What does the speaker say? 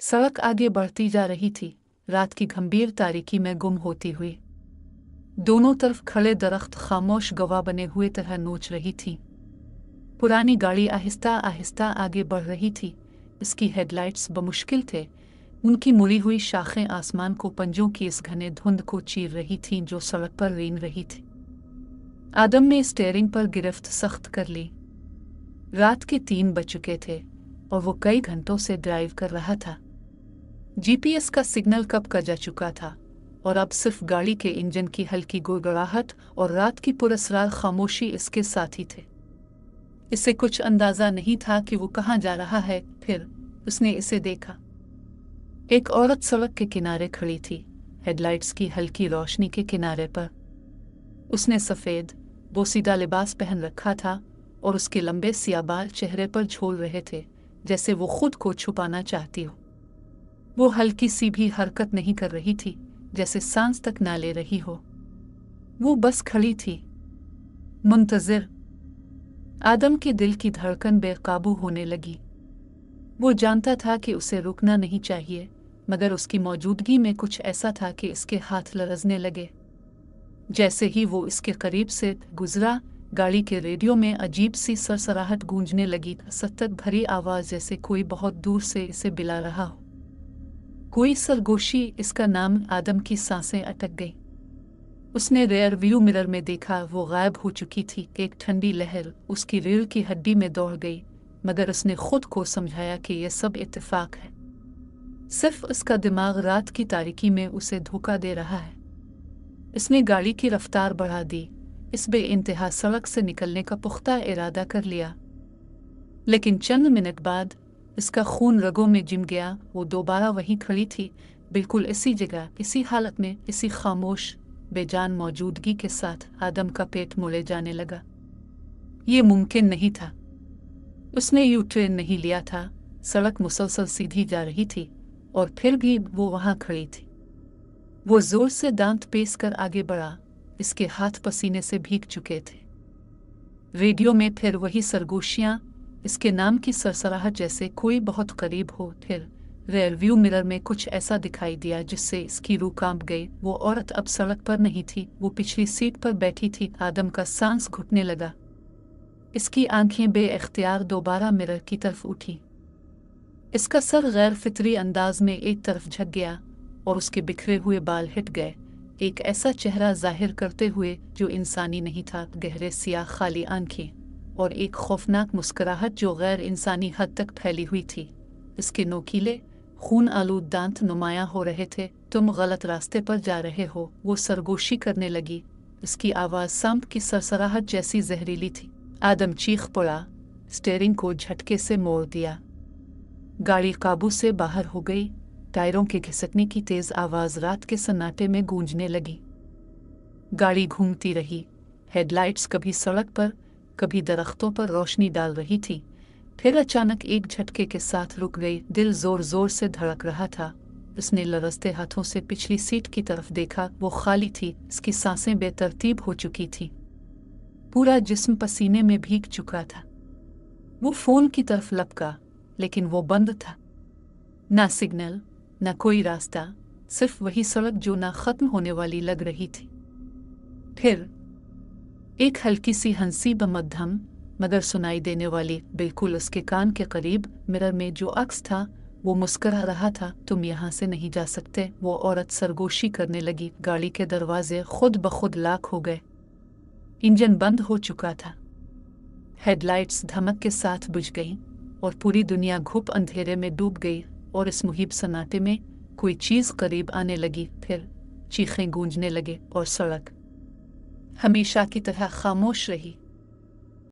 सड़क आगे बढ़ती जा रही थी, रात की गंभीर तारीकी में गुम होती हुई। दोनों तरफ खड़े दरख्त खामोश गवाह बने हुए तरह नोच रही थी। पुरानी गाड़ी आहिस्ता आहिस्ता आगे बढ़ रही थी। इसकी हेडलाइट्स बमुश्किल थे। उनकी मुड़ी हुई शाखें आसमान को पंजों की इस घने धुंध को चीर रही थीं जो सड़क पर रेंग रही थी। आदम ने स्टीयरिंग पर गिरफ्त सख्त कर ली। रात के 3 बज चुके थे और वो कई घंटों से ड्राइव कर रहा था। जीपीएस का सिग्नल कब का जा चुका था और अब सिर्फ गाड़ी के इंजन की हल्की गुड़गड़ाहट और रात की पुरस्रार खामोशी इसके साथी थे। इसे कुछ अंदाजा नहीं था कि वो कहाँ जा रहा है। फिर उसने इसे देखा। एक औरत सड़क के किनारे खड़ी थी, हेडलाइट्स की हल्की रोशनी के किनारे पर। उसने सफ़ेद बोसीदा लिबास पहन रखा था और उसके लंबे सियाह बाल चेहरे पर झूल रहे थे, जैसे वो खुद को छुपाना चाहती हो। वो हल्की सी भी हरकत नहीं कर रही थी, जैसे सांस तक ना ले रही हो। वो बस खड़ी थी, मुंतज़िर। आदम के दिल की धड़कन बेकाबू होने लगी। वो जानता था कि उसे रुकना नहीं चाहिए, मगर उसकी मौजूदगी में कुछ ऐसा था कि इसके हाथ लरजने लगे। जैसे ही वो इसके करीब से गुजरा, गाड़ी के रेडियो में अजीब सी सरसराहट गूंजने लगी, सतत भरी आवाज़, जैसे कोई बहुत दूर से इसे बुला रहा हो। कोई सरगोशी। इसका नाम। आदम की सांसें अटक गई। उसने रेयर व्यू मिरर में देखा, वो गायब हो चुकी थी। एक ठंडी लहर उसकी रीढ़ की हड्डी में दौड़ गई, मगर उसने खुद को समझाया कि यह सब इत्तेफाक है। सिर्फ उसका दिमाग रात की तारीकी में उसे धोखा दे रहा है। इसने गाड़ी की रफ्तार बढ़ा दी। इस बेइंतहा सड़क से निकलने का पुख्ता इरादा कर लिया। लेकिन चंद मिनट बाद इसका खून रगों में जिम गया। वो दोबारा वहीं खड़ी थी, बिल्कुल इसी जगह, इसी हालत में, इसी खामोश बेजान मौजूदगी के साथ। आदम का पेट मुड़े जाने लगा। ये मुमकिन नहीं था। उसने यू टर्न नहीं लिया था। सड़क मुसलसल सीधी जा रही थी और फिर भी वो वहाँ खड़ी थी। वो जोर से दांत पीस कर आगे बढ़ा। इसके हाथ पसीने से भीग चुके थे। रेडियो में फिर वही सरगोशियाँ, इसके नाम की सरसराहट, जैसे कोई बहुत करीब हो। फिर रेयर व्यू मिरर में कुछ ऐसा दिखाई दिया जिससे इसकी रूह कांप गई। वो औरत अब सड़क पर नहीं थी, वो पिछली सीट पर बैठी थी। आदम का सांस घुटने लगा। इसकी आंखें बेइख्तियार दोबारा मिरर की तरफ उठी। इसका सर गैर फितरी अंदाज में एक तरफ झुक गया और उसके बिखरे हुए बाल हिट गए, एक ऐसा चेहरा जाहिर करते हुए जो इंसानी नहीं था। गहरे सियाह खाली आंखें और एक खौफनाक मुस्कुराहट जो गैर इंसानी हद तक फैली हुई थी। इसके नोकीले खून आलूद दांत नुमायां हो रहे थे। तुम गलत रास्ते पर जा रहे हो, वो सरगोशी करने लगी। इसकी आवाज़ सांप की सरसराहट जैसी जहरीली थी। आदम चीख पड़ा, स्टीयरिंग को झटके से मोड़ दिया। गाड़ी काबू से बाहर हो गई। टायरों के घिसकने की तेज़ आवाज़ रात के सन्नाटे में गूंजने लगी। गाड़ी घूमती रही। हेडलाइट्स कभी सड़क पर, कभी दरख्तों पर रोशनी डाल रही थी। फिर अचानक एक झटके के साथ रुक गई। दिल जोर जोर से धड़क रहा था। उसने लरजते हाथों से पिछली सीट की तरफ देखा। वो खाली थी। इसकी सांसें बेतरतीब हो चुकी थी। पूरा जिस्म पसीने में भीग चुका था। वो फ़ोन की तरफ लपका, लेकिन वो बंद था। ना सिग्नल, ना कोई रास्ता, सिर्फ वही सड़क जो ना ख़त्म होने वाली लग रही थी। फिर एक हल्की सी हंसी बमध्यम मगर सुनाई देने वाली, बिल्कुल उसके कान के करीब। मिरर में जो अक्स था वो मुस्कुरा रहा था, तुम यहाँ से नहीं जा सकते। वो औरत सरगोशी करने लगी। गाड़ी के दरवाजे खुद ब खुद लॉक हो गए। इंजन बंद हो चुका था। हेडलाइट्स धमक के साथ बुझ गईं और पूरी दुनिया घुप अंधेरे में डूब गई। और इस मुहिब सन्नाटे में कोई चीज़ करीब आने लगी। फिर चीखें गूंजने लगे और सड़क हमेशा की तरह खामोश रही।